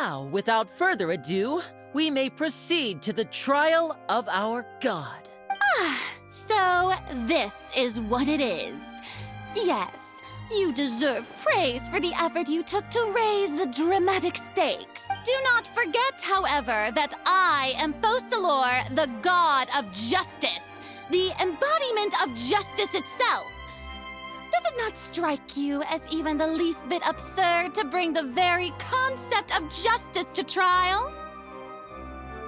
Now, without further ado, we may proceed to the trial of our god. So this is what it is. Yes, you deserve praise for the effort you took to raise the dramatic stakes. Do not forget, however, that I am Focalor, the god of justice, the embodiment of justice itself. Does it not strike you as even the least bit absurd to bring the very concept of justice to trial?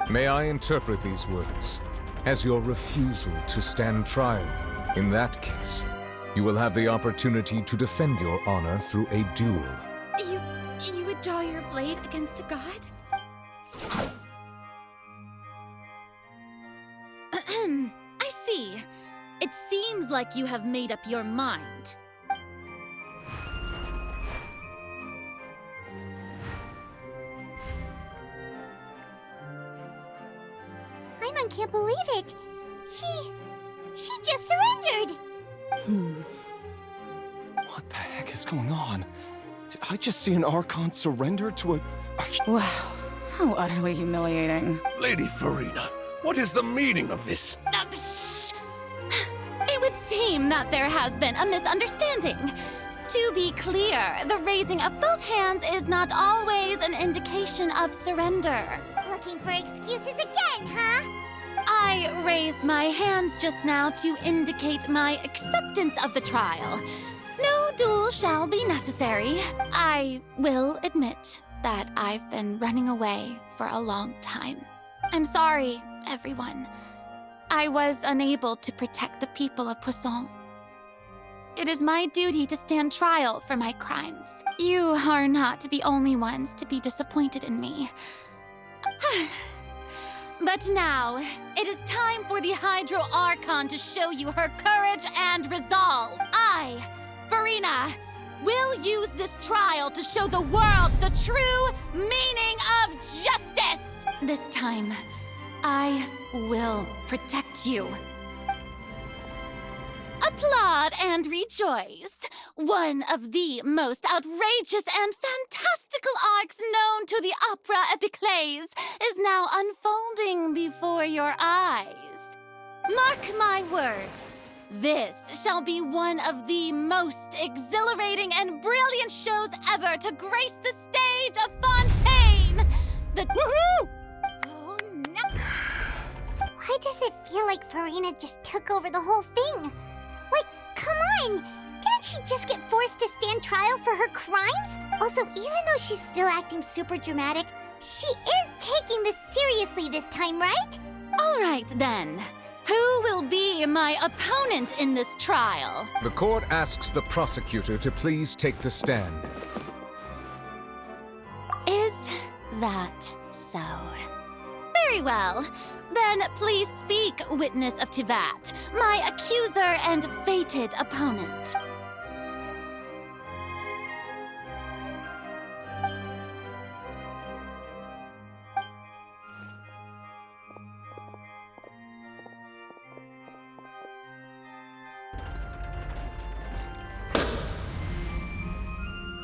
May I interpret these words as your refusal to stand trial? In that case, you will have the opportunity to defend your honor through a duel. You would draw your blade against a god? I see. It seems like you have made up your mind. Paimon can't believe it. She just surrendered. What the heck is going on? Did I just see an Archon surrender to a... Wow, how utterly humiliating. Lady Furina, what is the meaning of this? Shh! It would seem that there has been a misunderstanding. To be clear, the raising of both hands is not always an indication of surrender. Looking for excuses again, huh? I raised my hands just now to indicate my acceptance of the trial. No duel shall be necessary. I will admit that I've been running away for a long time. I'm sorry, everyone. I was unable to protect the people of Poisson. It is my duty to stand trial for my crimes. You are not the only ones to be disappointed in me. But now, it is time for the Hydro Archon to show you her courage and resolve. I, Furina, will use this trial to show the world the true meaning of justice! This time, I will protect you. Applaud and rejoice! One of the most outrageous and fantastical arcs known to the opera epiclese is now unfolding before your eyes. Mark my words, this shall be one of the most exhilarating and brilliant shows ever to grace the stage of Fontaine! Woohoo! Oh no! Why does it feel like Furina just took over the whole thing? Like, come on! Didn't she just get forced to stand trial for her crimes? Also, even though she's still acting super dramatic, she is taking this seriously this time, right? All right, then. Who will be my opponent in this trial? The court asks the prosecutor to please take the stand. Is that so? Very well. Then please speak, witness of Tivat, my accuser and fated opponent.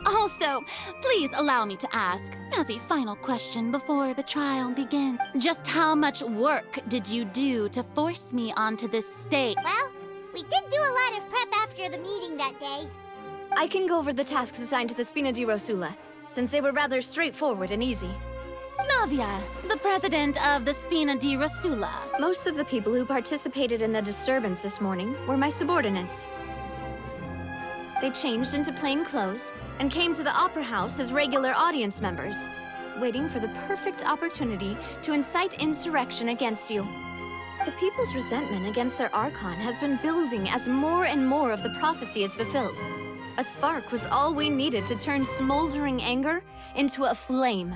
Also, please allow me to ask, as a final question before the trial begins, just how much work did you do to force me onto this stage? Well, we did do a lot of prep after the meeting that day. I can go over the tasks assigned to the Spina di Rosula, since they were rather straightforward and easy. Navia, the president of the Spina di Rosula. Most of the people who participated in the disturbance this morning were my subordinates. They changed into plain clothes and came to the Opera House as regular audience members, waiting for the perfect opportunity to incite insurrection against you. The people's resentment against their Archon has been building as more and more of the prophecy is fulfilled. A spark was all we needed to turn smoldering anger into a flame.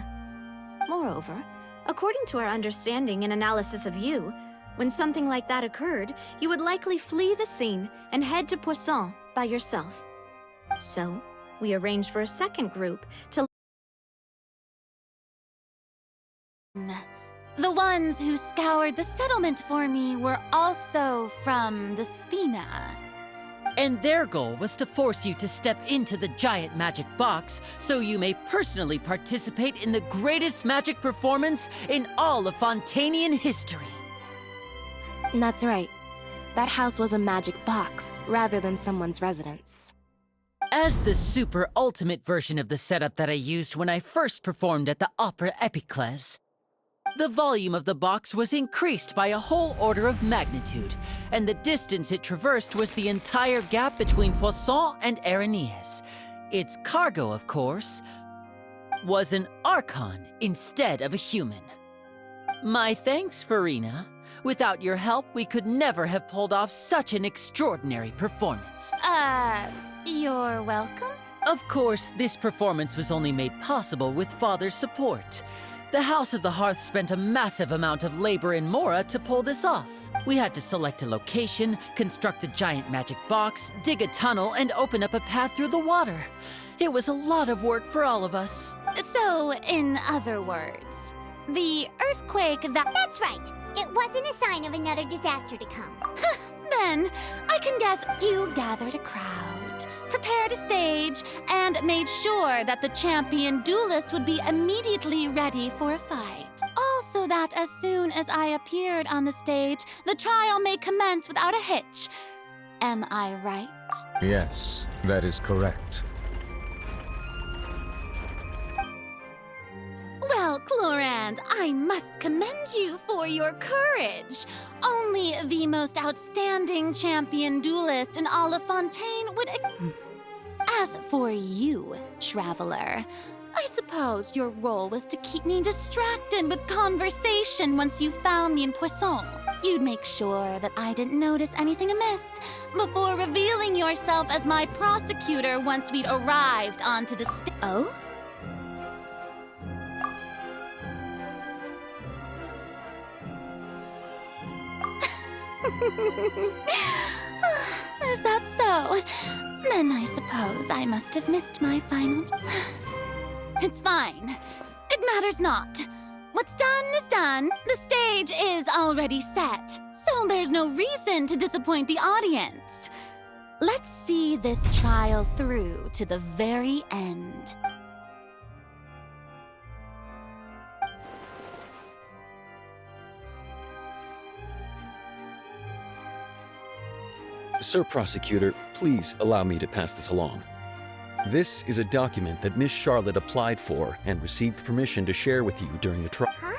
Moreover, according to our understanding and analysis of you, when something like that occurred, you would likely flee the scene and head to Poisson by yourself. So, we arranged for a second group to... The ones who scoured the settlement for me were also from the Spina. And their goal was to force you to step into the giant magic box so you may personally participate in the greatest magic performance in all of Fontanian history. That's right. That house was a magic box, rather than someone's residence. As the super ultimate version of the setup that I used when I first performed at the Opera Epiclese, the volume of the box was increased by a whole order of magnitude, and the distance it traversed was the entire gap between Poisson and Aranias. Its cargo, of course, was an Archon instead of a human. My thanks, Furina. Without your help, we could never have pulled off such an extraordinary performance. You're welcome? Of course, this performance was only made possible with Father's support. The House of the Hearth spent a massive amount of labor in Mora to pull this off. We had to select a location, construct the giant magic box, dig a tunnel, and open up a path through the water. It was a lot of work for all of us. So, in other words, the earthquake that... That's right. It wasn't a sign of another disaster to come. Then, I can guess you gathered a crowd, prepared a stage, and made sure that the champion duelist would be immediately ready for a fight. Also that as soon as I appeared on the stage, the trial may commence without a hitch. Am I right? Yes, that is correct. Well, Clorand, I must commend you for your courage. Only the most outstanding champion duelist in all of Fontaine would... As for you, traveler, I suppose your role was to keep me distracted with conversation once you found me in Poisson. You'd make sure that I didn't notice anything amiss before revealing yourself as my prosecutor once we'd arrived onto the stage. Oh? Is that so? Then I suppose I must have missed my final... It's fine. It matters not. What's done is done. The stage is already set, so there's no reason to disappoint the audience. Let's see this trial through to the very end. Sir Prosecutor, please allow me to pass this along. This is a document that Miss Charlotte applied for and received permission to share with you during the trial. Huh?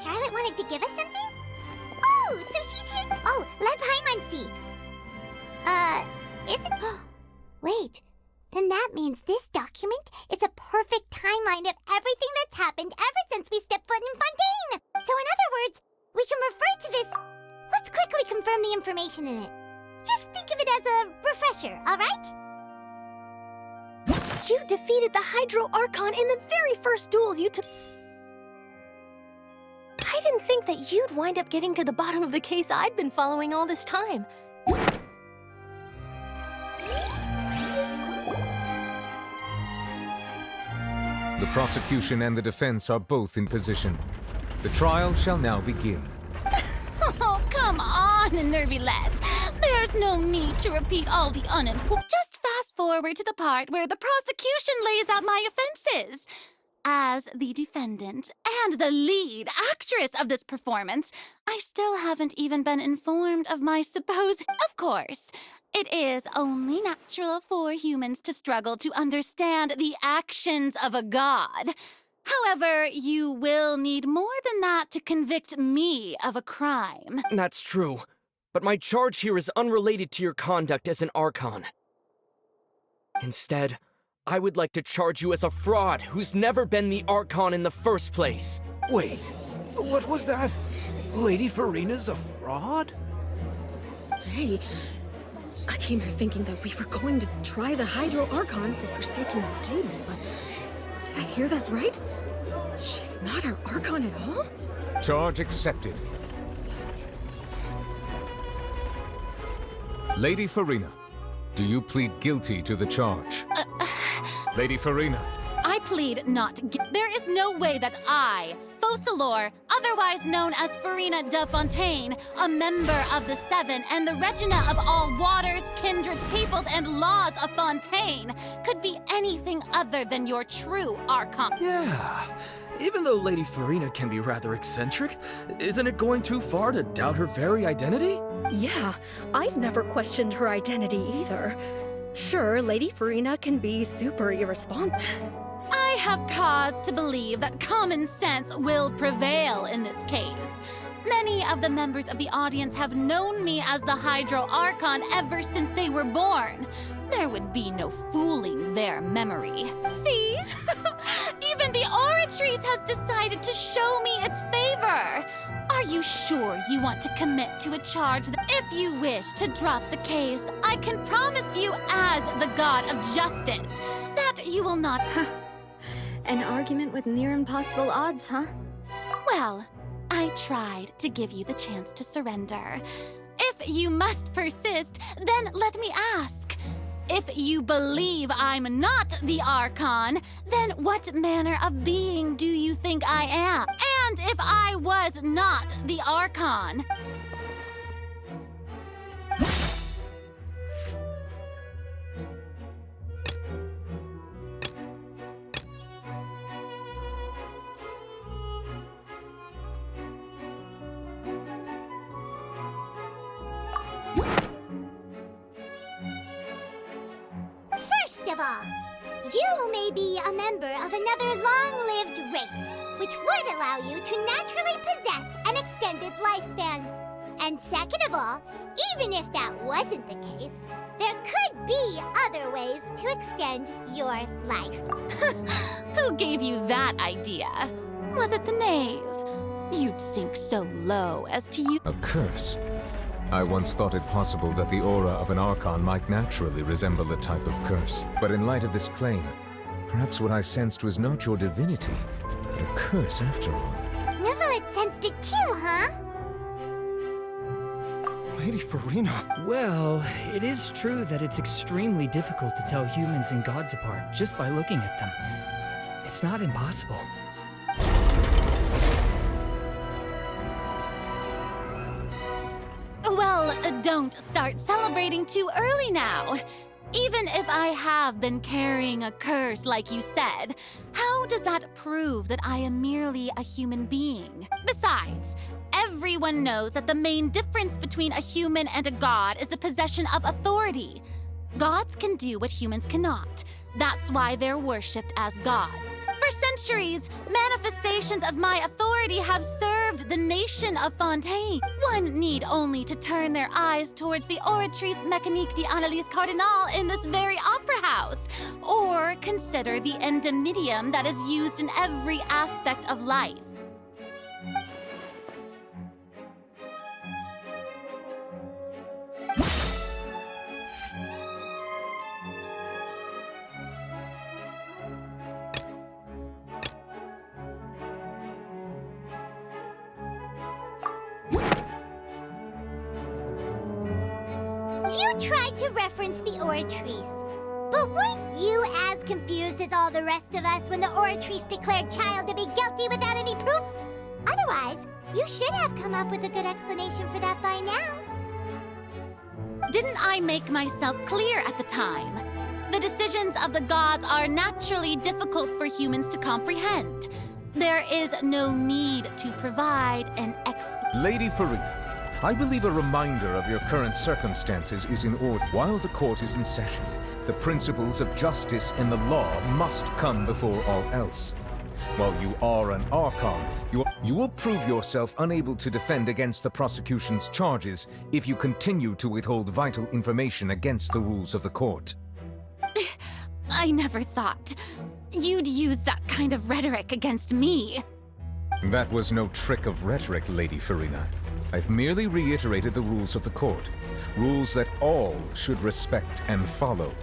Charlotte wanted to give us something? Oh, so she's here. Oh, let Paimon see. Is it? Wait, then that means this document is a perfect timeline of everything that's happened ever since we stepped foot in Fontaine. So in other words, we can refer to this. Let's quickly confirm the information in it. Just think of it as a refresher, all right? You defeated the Hydro Archon in the very first duels you took. I didn't think that you'd wind up getting to the bottom of the case I'd been following all this time. The prosecution and the defense are both in position. The trial shall now begin. Oh, come on, Nervylette. There's no need to repeat all the unimportant. Just fast forward to the part where the prosecution lays out my offenses. As the defendant and the lead actress of this performance, I still haven't even been informed of my supposed... Of course, it is only natural for humans to struggle to understand the actions of a god. However, you will need more than that to convict me of a crime. That's true, but my charge here is unrelated to your conduct as an Archon. Instead, I would like to charge you as a fraud who's never been the Archon in the first place. Wait, what was that? Lady Furina's a fraud? Hey, I came here thinking that we were going to try the Hydro Archon for forsaking the duty, but did I hear that right? She's not our Archon at all? Charge accepted. Lady Furina, do you plead guilty to the charge? Lady Furina. I plead not guilty. There is no way that I, Focalor, otherwise known as Furina de Fontaine, a member of the Seven and the Regina of all waters, kindreds, peoples, and laws of Fontaine, could be anything other than your true Archon. Yeah. Even though Lady Furina can be rather eccentric, isn't it going too far to doubt her very identity? Yeah, I've never questioned her identity either. Sure, Lady Furina can be super irresponsible. I have cause to believe that common sense will prevail in this case. Many of the members of the audience have known me as the Hydro Archon ever since they were born. There would be no fooling their memory. See? Even the Oratrice has decided to show me its favor. Are you sure you want to commit to a charge that if you wish to drop the case, I can promise you as the God of Justice that you will not... An argument with near impossible odds, huh? Well, I tried to give you the chance to surrender. If you must persist, then let me ask. If you believe I'm not the Archon, then what manner of being do you think I am? And if I was not the Archon? First of all, you may be a member of another long-lived race, which would allow you to naturally possess an extended lifespan. And second of all, even if that wasn't the case, there could be other ways to extend your life. Who gave you that idea? Was it the knave? You'd sink so low as to use... A curse? I once thought it possible that the aura of an Archon might naturally resemble a type of curse. But in light of this claim, perhaps what I sensed was not your divinity, but a curse after all. Nevelet sensed it too, huh? Lady Furina. Well, it is true that it's extremely difficult to tell humans and gods apart just by looking at them. It's not impossible. Well, don't start celebrating too early now. Even if I have been carrying a curse like you said, how does that prove that I am merely a human being? Besides, everyone knows that the main difference between a human and a god is the possession of authority. Gods can do what humans cannot. That's why they're worshipped as gods. For centuries, manifestations of my authority have served the nation of Fontaine. One need only to turn their eyes towards the Oratrice Mécanique d'Analyse Cardinal in this very opera house, or consider the endemnitium that is used in every aspect of life. You tried to reference the Oratrice, but weren't you as confused as all the rest of us when the Oratrice declared Child to be guilty without any proof? Otherwise, you should have come up with a good explanation for that by now. Didn't I make myself clear at the time? The decisions of the gods are naturally difficult for humans to comprehend. There is no need to provide an explanation. Lady Furina, I believe a reminder of your current circumstances is in order. While the court is in session, the principles of justice and the law must come before all else. While you are an Archon, you will prove yourself unable to defend against the prosecution's charges if you continue to withhold vital information against the rules of the court. I never thought you'd use that kind of rhetoric against me. That was no trick of rhetoric, Lady Furina. I've merely reiterated the rules of the court. Rules that all should respect and follow.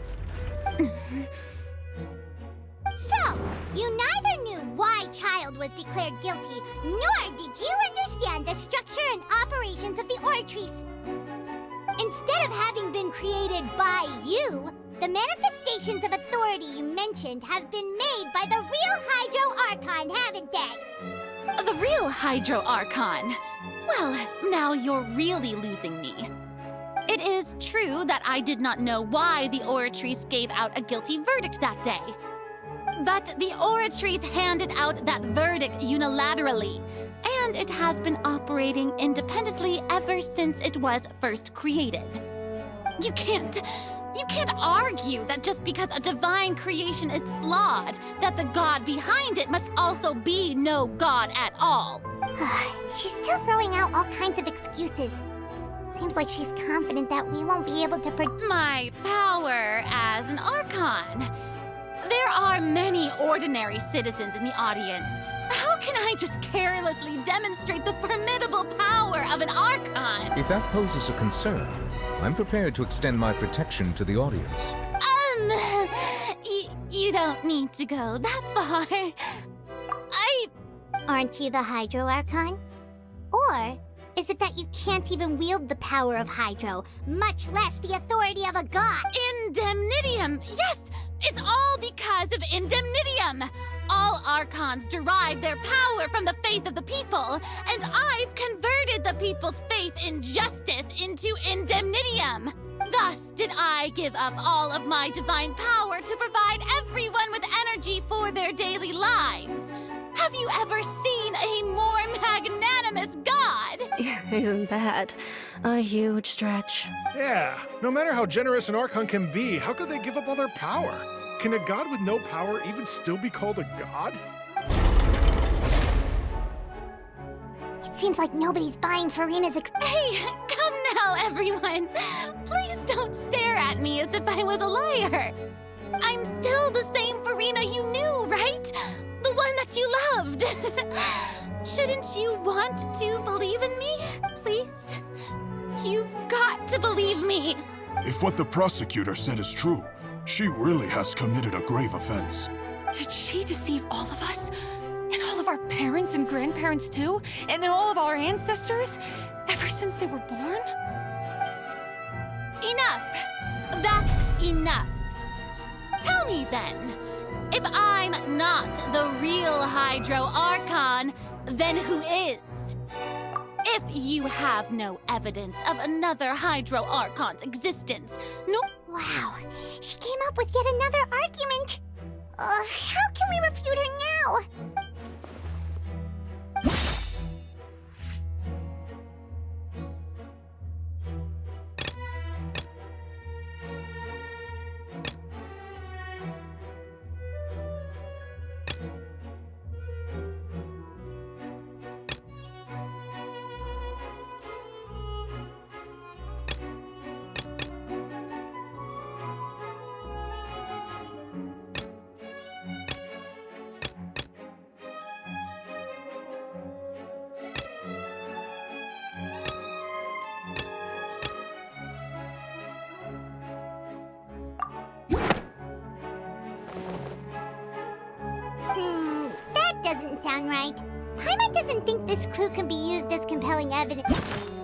So, you neither knew why Child was declared guilty, nor did you understand the structure and operations of the Oratrice. Instead of having been created by you, the manifestations of authority you mentioned have been made by the real Hydro Archon, haven't they? The real Hydro Archon. Well, now you're really losing me. It is true that I did not know why the Oratrice gave out a guilty verdict that day. But the Oratrice handed out that verdict unilaterally, and it has been operating independently ever since it was first created. You can't argue that just because a divine creation is flawed, that the god behind it must also be no god at all. She's still throwing out all kinds of excuses. Seems like she's confident that we won't be able to My power as an Archon. There are many ordinary citizens in the audience. How can I just carelessly demonstrate the formidable power of an Archon? If that poses a concern, I'm prepared to extend my protection to the audience. You don't need to go that far. Aren't you the Hydro Archon? Or is it that you can't even wield the power of Hydro, much less the authority of a god? Indemnitium! Yes! It's all because of Indemnitium! All Archons derive their power from the faith of the people, and I've converted the people's faith in justice into Indemnitium. Thus did I give up all of my divine power to provide everyone with energy for their daily lives. Have you ever seen a more magnanimous god? Isn't that a huge stretch? Yeah, no matter how generous an Archon can be, how could they give up all their power? Can a god with no power even still be called a god? It seems like nobody's buying Furina's Hey, come now, everyone. Please don't stare at me as if I was a liar. I'm still the same Furina you knew, right? The one that you loved. Shouldn't you want to believe in me, please? You've got to believe me. If what the prosecutor said is true, she really has committed a grave offense. Did she deceive all of us? And all of our parents and grandparents too? And all of our ancestors? Ever since they were born? Enough. That's enough. Tell me then, if I'm not the real Hydro Archon, then who is? If you have no evidence of another Hydro Archon's existence, no— Wow, she came up with yet another argument. How can we refute her now? That doesn't sound right. Paimon doesn't think this clue can be used as compelling evidence.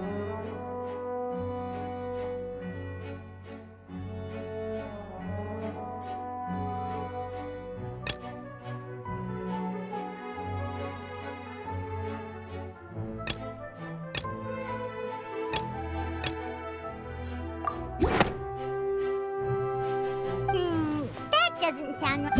That doesn't sound right.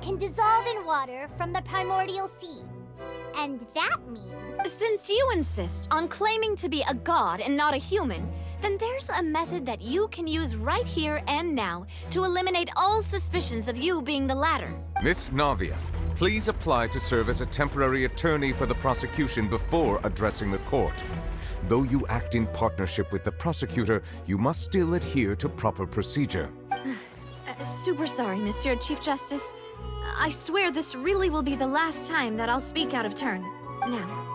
Can dissolve in water from the primordial sea. And that means— Since you insist on claiming to be a god and not a human, then there's a method that you can use right here and now to eliminate all suspicions of you being the latter. Miss Navia, please apply to serve as a temporary attorney for the prosecution before addressing the court. Though you act in partnership with the prosecutor, you must still adhere to proper procedure. Super sorry, Monsieur Chief Justice. I swear this really will be the last time that I'll speak out of turn. Now,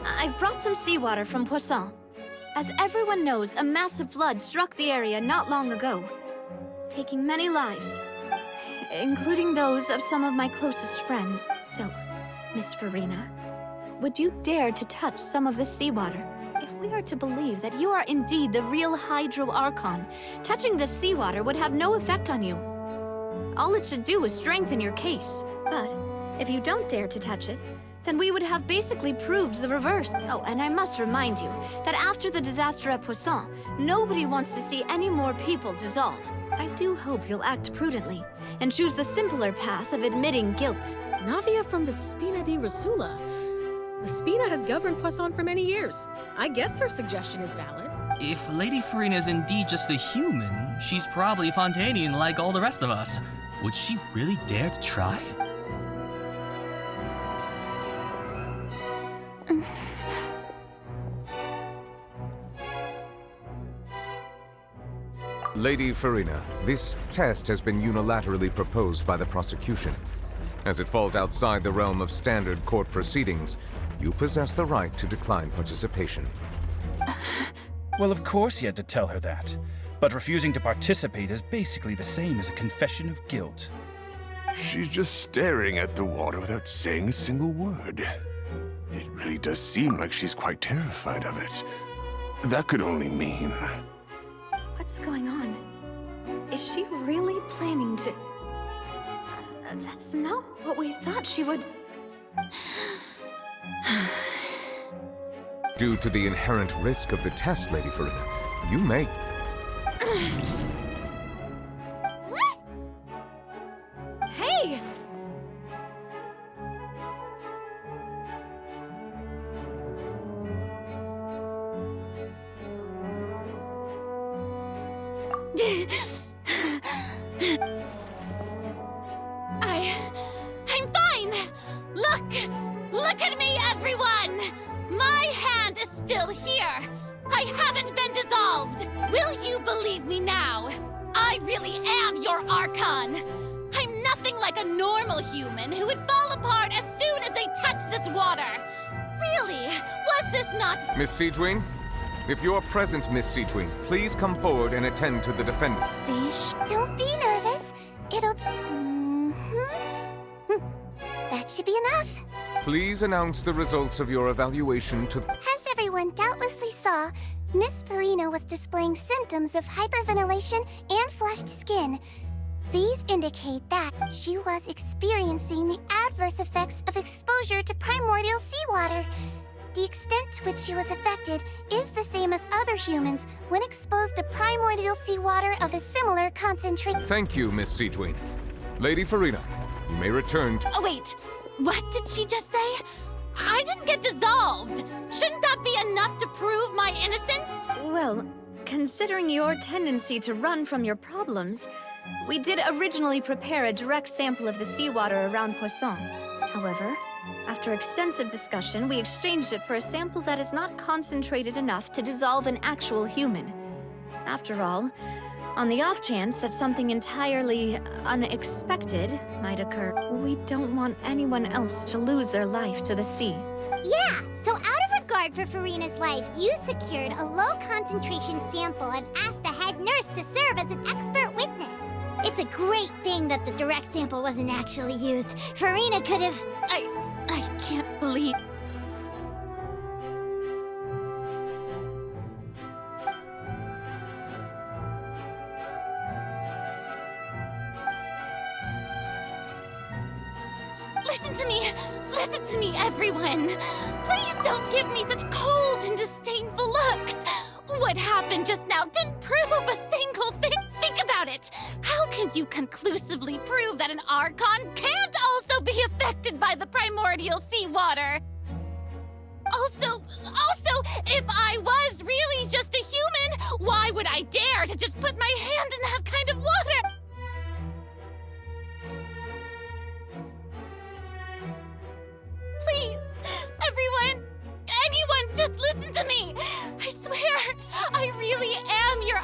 I've brought some seawater from Poisson. As everyone knows, a massive flood struck the area not long ago, taking many lives, including those of some of my closest friends. So, Miss Furina, would you dare to touch some of the seawater? If we are to believe that you are indeed the real Hydro Archon, touching the seawater would have no effect on you. All it should do is strengthen your case. But if you don't dare to touch it, then we would have basically proved the reverse. Oh, and I must remind you that after the disaster at Poisson, nobody wants to see any more people dissolve. I do hope you'll act prudently and choose the simpler path of admitting guilt. Navia from the Spina di Rasula. The Spina has governed Poisson for many years. I guess her suggestion is valid. If Lady Furina is indeed just a human, she's probably Fontanian like all the rest of us. Would she really dare to try? Lady Furina, this test has been unilaterally proposed by the prosecution. As it falls outside the realm of standard court proceedings, you possess the right to decline participation. Well, of course he had to tell her that. But refusing to participate is basically the same as a confession of guilt. She's just staring at the water without saying a single word. It really does seem like she's quite terrified of it. That could only mean... What's going on? Is she really planning to... That's not what we thought she would... Due to the inherent risk of the test, Lady Furina, you may... What? Hey! I'm fine! Look at me, everyone! My hand is still here! I haven't been dissolved! Will you believe me now? I really am your Archon! I'm nothing like a normal human who would fall apart as soon as they touch this water! Really? Was this not— Miss Siegewing? If you are present, Miss Siegewing, please come forward and attend to the defendant. Siege, don't be nervous. It'll... That should be enough. Please announce the results of your evaluation to... As everyone doubtlessly saw, Miss Furina was displaying symptoms of hyperventilation and flushed skin. These indicate that she was experiencing the adverse effects of exposure to primordial seawater. The extent to which she was affected is the same as other humans when exposed to primordial seawater of a similar concentration. Thank you, Miss Siegewing. Lady Furina, you may return to... Oh, wait. What did she just say? I didn't get dissolved. Shouldn't that be enough to prove my innocence? Well, considering your tendency to run from your problems, we did originally prepare a direct sample of the seawater around Poisson. However, after extensive discussion, we exchanged it for a sample that is not concentrated enough to dissolve an actual human. After all, on the off chance that something entirely unexpected might occur, we don't want anyone else to lose their life to the sea. Yeah, so out of regard for Furina's life, you secured a low-concentration sample and asked the head nurse to serve as an expert witness. It's a great thing that the direct sample wasn't actually used. Furina could have... I can't believe... Listen to me, everyone! Please don't give me such cold and disdainful looks! What happened just now didn't prove a single thing! Think about it! How can you conclusively prove that an Archon can't also be affected by the primordial seawater? Also, if I was really just a human, why would I dare to just put my hand in that kind of water? Please, everyone, anyone, just listen to me. I swear, I really am your...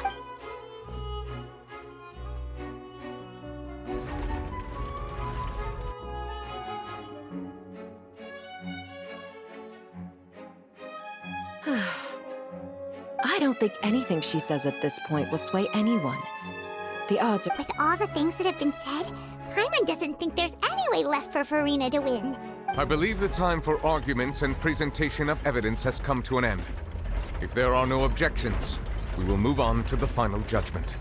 I don't think anything she says at this point will sway anyone. The odds are... With all the things that have been said, Paimon doesn't think there's any way left for Furina to win. I believe the time for arguments and presentation of evidence has come to an end. If there are no objections, we will move on to the final judgment.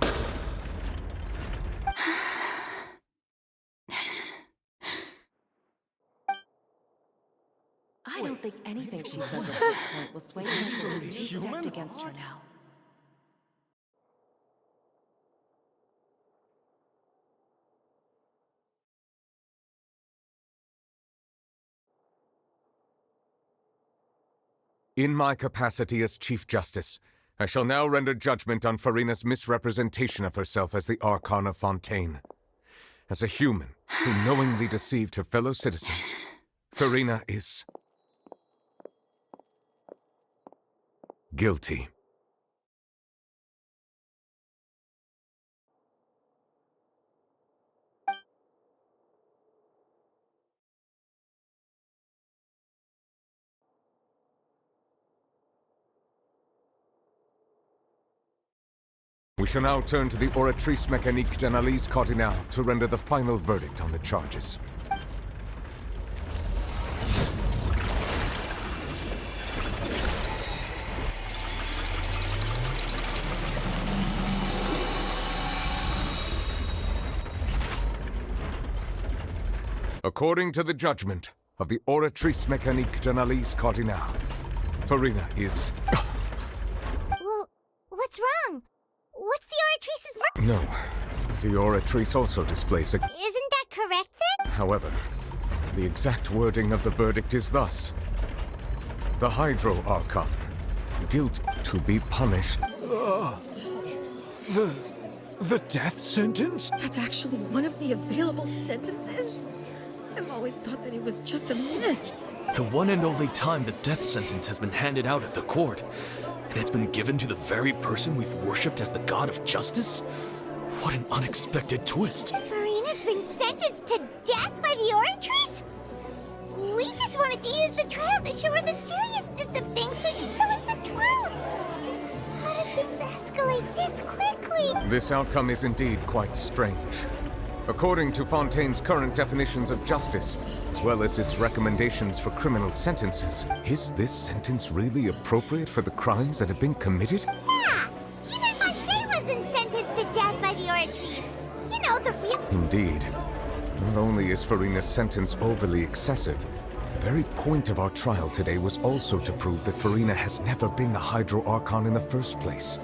I don't think anything she says at this point will sway anyone who's too stacked against her now. In my capacity as Chief Justice, I shall now render judgment on Furina's misrepresentation of herself as the Archon of Fontaine. As a human who knowingly deceived her fellow citizens, Furina is guilty. We shall now turn to the Oratrice Mécanique d'Analyse Cardinale to render the final verdict on the charges. According to the judgment of the Oratrice Mécanique d'Analyse Cardinale, Furina is... Well, what's wrong? What's the Oratrice's No, the Oratrice also displays a... Isn't that correct then? However, the exact wording of the verdict is thus. The Hydro Archon, guilt to be punished. The death sentence? That's actually one of the available sentences? I've always thought that it was just a myth. The one and only time the death sentence has been handed out at the court. And it's been given to the very person we've worshipped as the god of justice? What an unexpected twist. Furina's been sentenced to death by the Oratrice? We just wanted to use the trial to show her the seriousness of things so she'd tell us the truth. How did things escalate this quickly? This outcome is indeed quite strange. According to Fontaine's current definitions of justice, as well as its recommendations for criminal sentences, is this sentence really appropriate for the crimes that have been committed? Yeah! Even Mache wasn't sentenced to death by the Oratrice. You know, the real... Indeed. Not only is Furina's sentence overly excessive, the very point of our trial today was also to prove that Furina has never been the Hydro Archon in the first place.